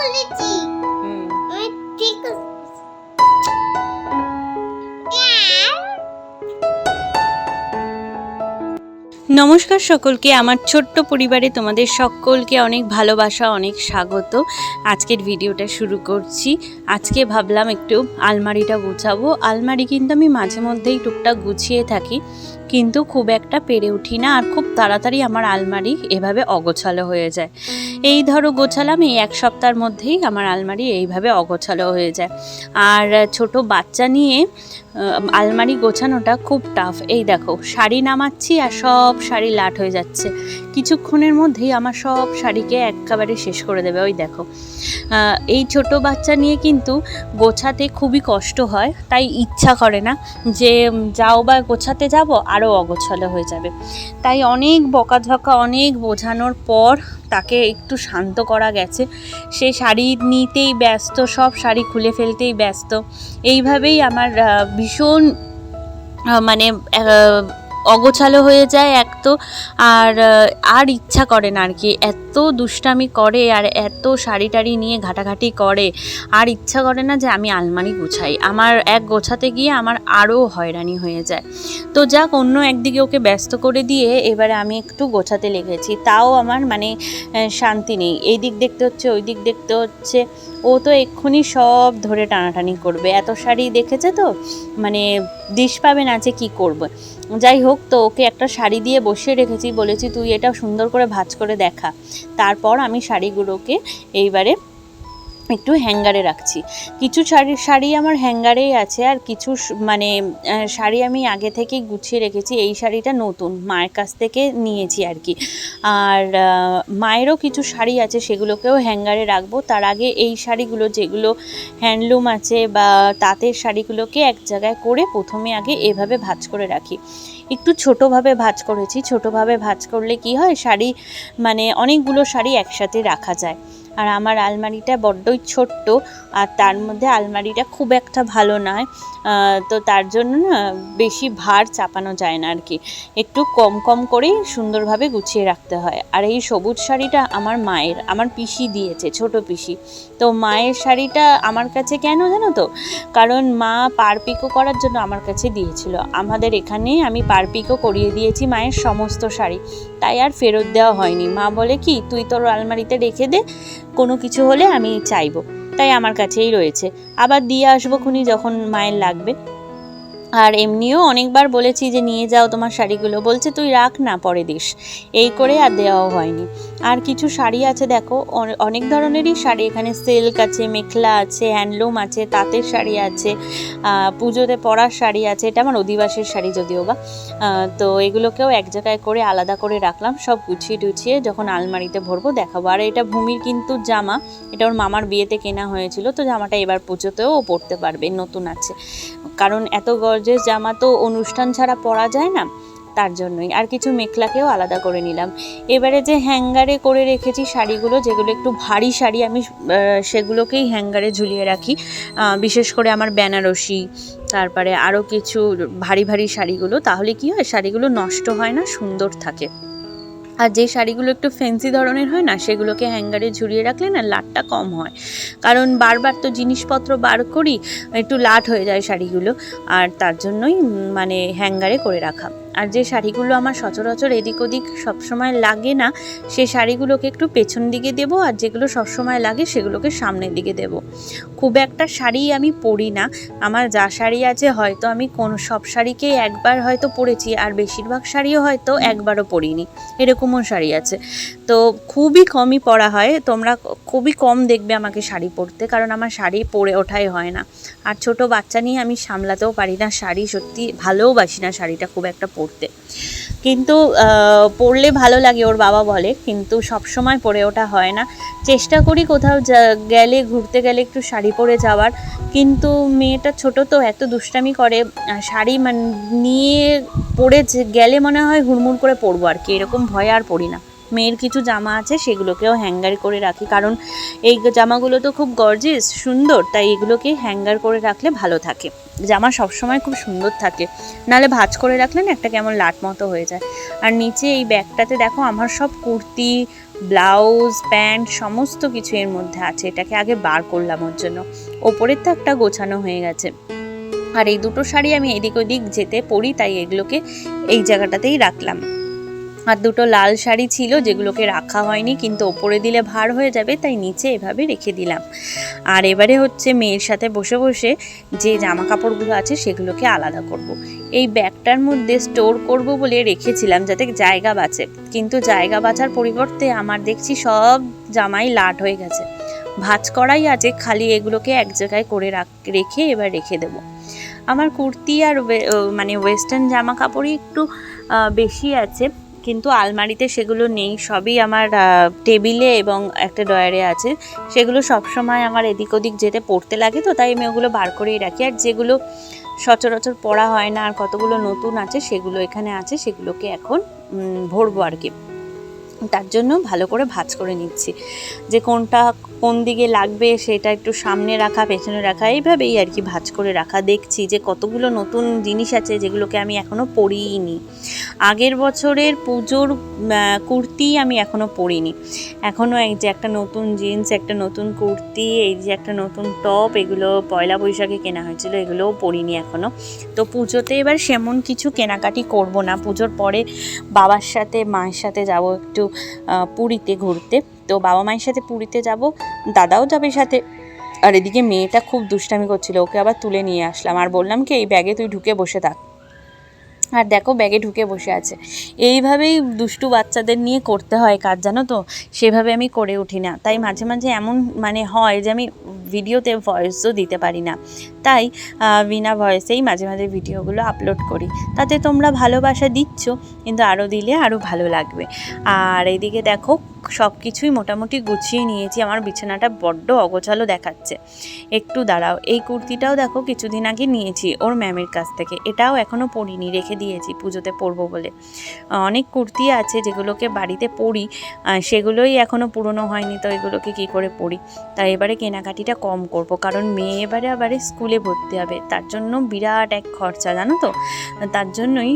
বলেছি। আমি ঠিক নমস্কার সকলকে, আমার ছোট্ট পরিবারে তোমাদের সকলকে অনেক ভালোবাসা, অনেক স্বাগত। আজকের ভিডিওটা শুরু করছি। আজকে ভাবলাম একটু আলমারিটা গুছাবো। আলমারি কিন্তু আমি মাঝে মধ্যেই টুকটাক গুছিয়ে থাকি, কিন্তু খুব একটা পেরে উঠি না, আর খুব তাড়াতাড়ি আমার আলমারি এভাবে অগোছালো হয়ে যায়। এই ধরো গোছালাম, এই এক সপ্তাহের মধ্যেই আমার আলমারি এইভাবে অগোছালো হয়ে যায়। আর ছোট বাচ্চা নিয়ে আলমারি গোছানোটা খুব টাফ। এই দেখো, শাড়ি নামাচ্ছি আর সব শাড়ি লাট হয়ে যাচ্ছে। কিছুক্ষণের মধ্যেই আমার সব শাড়িকে একেবারে শেষ করে দেবে। ওই দেখো, এই ছোট বাচ্চা নিয়ে কিন্তু গোছাতে খুবই কষ্ট হয়, তাই ইচ্ছা করে না যে যাও বা গোছাতে যাব, আরও অগোছালো হয়ে যাবে। তাই অনেক বকাঝকা, অনেক বোঝানোর পর তাকে একটু শান্ত করা গেছে। সে শাড়ি নিতেই ব্যস্ত, সব শাড়ি খুলে ফেলতেই ব্যস্ত। এইভাবেই আমার ভীষণ মানে অগোছালো হয়ে যায় এক তো, আর ইচ্ছা করে না আর কি। এত দুষ্টামি করে আর এত শাড়ি টাড়ি নিয়ে ঘাটাঘাটি করে, আর ইচ্ছা করে না যে আমি আলমারি গুছাই। আমার এক গোছাতে গিয়ে আমার আরও হয়রানি হয়ে যায়। তো যাক, অন্য একদিকে ওকে ব্যস্ত করে দিয়ে এবারে আমি একটু গোছাতে লেগেছি। তাও আমার মানে শান্তি নেই, এই দিক দেখতে হচ্ছে, ওই দিক দেখতে হচ্ছে। ও তো এক্ষুনি সব ধরে টানাটানি করবে, এত শাড়ি দেখেছে তো মানে দিশ পাবে না যে কী করবে। যাই হোক, তো ওকে একটা শাড়ি দিয়ে বসিয়ে রেখেছি, বলেছি তুই এটা সুন্দর করে ভাঁজ করে দেখা। তারপর আমি শাড়িগুলোকে এইবারে একটু হ্যাঙ্গারে রাখছি। কিছু শাড়ি আমার হ্যাঙ্গারেই আছে, আর কিছু মানে শাড়ি আমি আগে থেকেই গুছিয়ে রেখেছি। এই শাড়িটা নতুন, মায়ের কাছ থেকে নিয়েছি আর কি। আর মায়েরও কিছু শাড়ি আছে, সেগুলোকেও হ্যাঙ্গারে রাখবো। তার আগে এই শাড়িগুলো যেগুলো হ্যান্ডলুম আছে বা তাঁতের শাড়িগুলোকে এক জায়গায় করে প্রথমে আগে এভাবে ভাঁজ করে রাখি। একটু ছোটোভাবে ভাঁজ করেছি। ছোটোভাবে ভাঁজ করলে কি হয়, শাড়ি মানে অনেকগুলো শাড়ি একসাথে রাখা যায়। আর আমার আলমারিটা বড্ডই ছোট্ট, আর তার মধ্যে আলমারিটা খুব একটা ভালো নয়, তো তার জন্য না বেশি ভার চাপানো যায় না আর কি। একটু কম কম করেই সুন্দরভাবে গুছিয়ে রাখতে হয়। আর এই সবুজ শাড়িটা আমার মায়ের, আমার পিসি দিয়েছে, ছোট পিসি। তো মায়ের শাড়িটা আমার কাছে কেন জানো তো, কারণ মা পারপিকো করার জন্য আমার কাছে দিয়েছিল। আমাদের এখানে আমি পারপিকো করিয়ে দিয়েছি মায়ের সমস্ত শাড়ি, তাই আর ফেরত দেওয়া হয়নি। মা বলে কি, তুই তোর আলমারিতে রেখে দে, কোনো কিছু হলে আমি চাইবো, তাই আমার কাছেই রয়েছে। আবার দিয়ে আসবো খুনি যখন মায়ের লাগবে। আর এমনিও অনেকবার বলেছি যে নিয়ে যাও তোমার শাড়িগুলো, বলছে তুই রাখ না, পরে দিস, এই করে আর দেওয়াও হয়নি। আর কিছু শাড়ি আছে দেখো, অনেক ধরনেরই শাড়ি এখানে, সিল্ক আছে, মেখলা আছে, হ্যান্ডলুম আছে, তাঁতের শাড়ি আছে, পুজোতে পরার শাড়ি আছে। এটা আমার অধিবাসের শাড়ি যদিও বা। তো এগুলোকেও এক জায়গায় করে আলাদা করে রাখলাম, সব গুছিয়ে টুছিয়ে যখন আলমারিতে ভরবো দেখাবো। আর এটা ভূমির কিন্তু জামা, এটা ওর মামার বিয়েতে কেনা হয়েছিল, তো জামাটা এবার পুজোতেও ও পরতে পারবে, নতুন আছে। কারণ এত গর্জেস জামা তো অনুষ্ঠান ছাড়া পরা যায় না, তার জন্যই। আর কিছু মেখলাকেও আলাদা করে নিলাম। এবারে যে হ্যাঙ্গারে করে রেখেছি শাড়িগুলো, যেগুলো একটু ভারী শাড়ি, আমি সেগুলোকেই হ্যাঙ্গারে ঝুলিয়ে রাখি। বিশেষ করে আমার বেনারসি, তারপরে আরও কিছু ভারী ভারী শাড়িগুলো, তাহলে কি হয়, শাড়িগুলো নষ্ট হয় না, সুন্দর থাকে। আর যে শাড়িগুলো একটু ফ্যান্সি ধরনের হয় না, সেগুলোকে হ্যাঙ্গারে ঝুলিয়ে রাখলে না লাটটা কম হয়। কারণ বারবার তো জিনিসপত্র বার করি, একটু লাট হয়ে যায় শাড়িগুলো, আর তার জন্যই মানে হ্যাঙ্গারে করে রাখা। আর যে শাড়িগুলো আমার সচরাচর এদিক ওদিক সবসময় লাগে না, সে শাড়িগুলোকে একটু পেছন দিকে দেবো, আর যেগুলো সবসময় লাগে সেগুলোকে সামনের দিকে দেবো। খুব একটা শাড়ি আমি পরি না, আমার যা শাড়ি আছে হয়তো আমি সব শাড়িকেই একবার হয়তো পরেছি, আর বেশিরভাগ শাড়িও হয়তো একবারও পরিনি, এরকমও শাড়ি আছে। তো খুবই কমই পরা হয়, তোমরা খুবই কম দেখবে আমাকে শাড়ি পরতে, কারণ আমার শাড়ি পরে ওঠাই হয় না। আর ছোট বাচ্চা নিয়ে আমি সামলাতেও পারি না শাড়ি, সত্যি ভালোবাসি না শাড়িটা খুব একটা পরতে। কিন্তু পরলে ভালো লাগে, ওর বাবা বলে, কিন্তু সব সময় পরে ওঠা হয় না। চেষ্টা করি কোথাও গেলে, ঘুরতে গেলে একটু শাড়ি পরে যাওয়ার, কিন্তু মেয়েটা ছোট তো এত দুষ্টামি করে, শাড়ি নিয়ে পরে গেলে মনে হয় হুড়মুড় করে পরবো আর কি, এরকম ভয়ে আর পরি না। মেয়ের কিছু জামা আছে সেগুলোকেও হ্যাঙ্গার করে রাখি, কারণ এই জামাগুলো তো খুব গর্জিয়াস সুন্দর, তাই এগুলোকে হ্যাঙ্গার করে রাখলে ভালো থাকে। জামা সবসময় খুব সুন্দর থাকে, নাহলে ভাঁজ করে রাখলে না একটা কেমন লাট মতো হয়ে যায়। আর নিচে এই ব্যাগটাতে দেখো আমার সব কুর্তি, ব্লাউজ, প্যান্ট সমস্ত কিছু এর মধ্যে আছে। এটাকে আগে বার করলাম ওর জন্য। ওপরের থাকটা গোছানো হয়ে গেছে। আর এই দুটো শাড়ি আমি এদিক ওদিক যেতে পরি, তাই এগুলোকে এই জায়গাটাতেই রাখলাম। আর দুটো লাল শাড়ি ছিল যেগুলোকে রাখা হয়নি, কিন্তু ওপরে দিলে ভার হয়ে যাবে, তাই নিচে এভাবে রেখে দিলাম। আর এবারে হচ্ছে মেয়ের সাথে বসে বসে যে জামা কাপড়গুলো আছে সেগুলোকে আলাদা করব। এই ব্যাগটার মধ্যে স্টোর করব বলে রেখেছিলাম যাতে জায়গা বাঁচে, কিন্তু জায়গা বাঁচার পরিবর্তে আমার দেখছি সব জামাই লাট হয়ে গেছে। ভাঁজ করাই আছে, খালি এগুলোকে এক জায়গায় করে রেখে এবার রেখে দেবো। আমার কুর্তি আর মানে ওয়েস্টার্ন জামা কাপড়ই একটু বেশি আছে, কিন্তু আলমারিতে সেগুলো নেই। সবই আমার টেবিলে এবং একটা ড্রয়ারে আছে। সেগুলো সবসময় আমার এদিক ওদিক যেতে পড়তে লাগে, তো তাই আমি ওগুলো বার করেই রাখি। আর যেগুলো সচরাচর পড়া হয় না আর কতগুলো নতুন আছে সেগুলো এখানে আছে, সেগুলোকে এখন ভরবো আর কি। তার জন্য ভালো করে ভাঁজ করে নিচ্ছি, যে কোনটা কোন দিকে লাগবে সেটা একটু সামনে রাখা, পেছনে রাখা, এইভাবেই আর কি ভাঁজ করে রাখা। দেখছি যে কতগুলো নতুন জিনিস আছে যেগুলোকে আমি এখনও পরিনি। আগের বছরের পুজোর কুর্তি আমি এখনও পরিনি। এখনও এই যে একটা নতুন জিন্স, একটা নতুন কুর্তি, এই যে একটা নতুন টপ, এগুলো পয়লা বৈশাখে কেনা হয়েছিল, এগুলোও পরিনি এখনও। তো পুজোতে এবার সেমন কিছু কেনাকাটি করব না। পুজোর পরে বাবার সাথে মায়ের সাথে যাব একটু পুরীতে ঘুরতে। তো বাবা মায়ের সাথে পুরীতে যাব, দাদাও যাবে সাথে। আর এদিকে মেয়েটা খুব দুষ্টামি করছিল, ওকে আবার তুলে নিয়ে আসলাম। আর বললাম কি এই ব্যাগে তুই ঢুকে বসে থাক। আর দেখো ব্যাগে ঢুকে বসে আছে। এইভাবেই দুষ্টু বাচ্চাদের নিয়ে করতে হয় কাজ, জানো তো। সেভাবে আমি করে উঠি না, তাই মাঝে মাঝে এমন মানে হয় যে আমি ভিডিওতে ভয়েসও দিতে পারি না, তাই বিনা ভয়েসেই মাঝে মাঝে ভিডিওগুলো আপলোড করি। তাতে তোমরা ভালোবাসা দিচ্ছ, কিন্তু আরও দিলে আরও ভালো লাগবে। আর এইদিকে দেখো সব কিছুই মোটামুটি গুছিয়ে নিয়েছি। আমার বিছানাটা বড্ড অগোছালো দেখাচ্ছে, একটু দাঁড়াও। এই কুর্তিটাও দেখো কিছুদিন আগে নিয়েছি ওর ম্যামের কাছ থেকে, এটাও এখনও পরিনি, রেখে দিয়েছি পুজোতে পরবো বলে। অনেক কুর্তি আছে যেগুলোকে বাড়িতে পরি, সেগুলোই এখনও পুরনো হয়নি, তো এগুলোকে কী করে পরি। তাই এবারে কেনাকাটিটা কম করব, কারণ মেয়ে এবারে স্কুলে ভর্তি হবে, তার জন্য বিরাট এক খরচা, জানো তো। তার জন্যই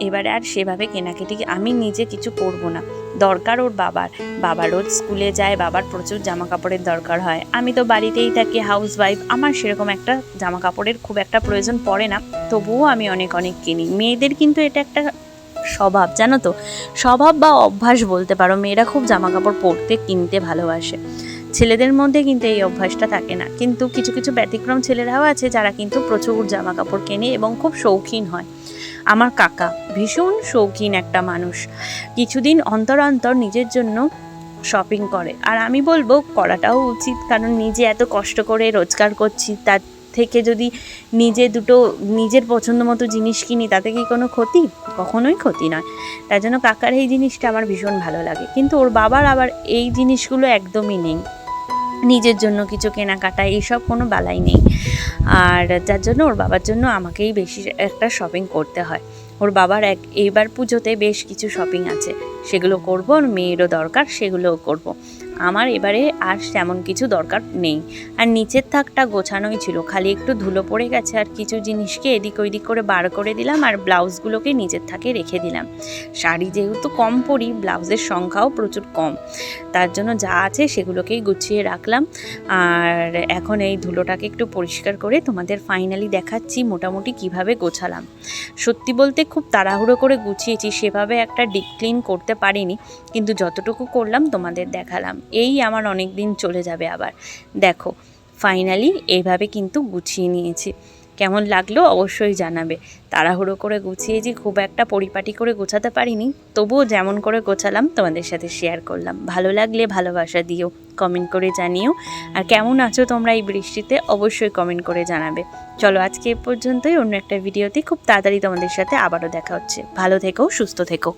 এবারে আর সেভাবে কেনাকাটি আমি নিজে কিছু করব না। দরকার ওর বাবা রোজ স্কুলে যায়, বাবার প্রচুর জামা কাপড়ের দরকার হয়। আমি তো বাড়িতেই থাকি, হাউস ওয়াইফ, আমার সেরকম একটা জামা কাপড়ের খুব একটা প্রয়োজন পড়ে না, তবুও আমি অনেক কিনি। মেয়েদের কিন্তু এটা একটা স্বভাব, জানো তো, স্বভাব বা অভ্যাস বলতে পারো। মেয়েরা খুব জামা কাপড় পরতে কিনতে ভালোবাসে, ছেলেদের মধ্যে কিন্তু এই অভ্যাসটা থাকে না। কিন্তু কিছু কিছু ব্যতিক্রম ছেলেরাও আছে যারা কিন্তু প্রচুর জামা কাপড় কেনে এবং খুব শৌখিন হয়। আমার কাকা ভীষণ শৌখিন একটা মানুষ, কিছুদিন অন্তর অন্তর নিজের জন্য শপিং করে। আর আমি বলবো করাটাও উচিত, কারণ নিজে এত কষ্ট করে রোজগার করছি, তার থেকে যদি নিজে দুটো নিজের পছন্দ মতো জিনিস কিনি, তাতে কি কোনো ক্ষতি? কখনোই ক্ষতি নয়। তার জন্য কাকার এই জিনিসটা আমার ভীষণ ভালো লাগে। কিন্তু ওর বাবার আবার এই জিনিসগুলো একদমই নেই, নিজের জন্য কিছু কেনাকাটা এইসব কোনো বালাই নেই। আর যার জন্য ওর বাবার জন্য আমাকেই বেশি একটা শপিং করতে হয়। ওর বাবার এইবার পুজোতে বেশ কিছু শপিং আছে, সেগুলো করব। আর মেয়েরও দরকার, সেগুলোও করব। আমার এবারে আর তেমন কিছু দরকার নেই। আর নিচের থাকটা গোছানোই ছিল, খালি একটু ধুলো পড়ে গেছে, আর কিছু জিনিসকে এদিক ওইদিক করে বার করে দিলাম, আর ব্লাউজগুলোকে নিচের থাকে রেখে দিলাম। শাড়ি যেহেতু কম পরি, ব্লাউজের সংখ্যাও প্রচুর কম, তার জন্য যা আছে সেগুলোকেই গুছিয়ে রাখলাম। আর এখন এই ধুলোটাকে একটু পরিষ্কার করে তোমাদের ফাইনালি দেখাচ্ছি মোটামুটি কিভাবে গোছালাম। সত্যি বলতে খুব তাড়াহুড়ো করে গুছিয়েছি, সেভাবে একটা ডিপ ক্লিন করতে পারিনি, কিন্তু যতটুকু করলাম তোমাদের দেখালাম। এই আমার অনেক দিন চলে যাবে আবার। দেখো ফাইনালি এইভাবে কিন্তু গুছিয়ে নিয়েছি। কেমন লাগলো অবশ্যই জানাবে। তাড়াহুড়ো করে গুছিয়েছি, খুব একটা পরিপাটি করে গোছাতে পারিনি, তবুও যেমন করে গোছালাম তোমাদের সাথে শেয়ার করলাম। ভালো লাগলে ভালোবাসা দিও, কমেন্ট করে জানিও। আর কেমন আছো তোমরা এই বৃষ্টিতে, অবশ্যই কমেন্ট করে জানাবে। চলো আজকে এ পর্যন্তই, অন্য একটা ভিডিওতে খুব তাড়াতাড়ি তোমাদের সাথে আবারও দেখা হচ্ছে। ভালো থেকো, সুস্থ থেকো।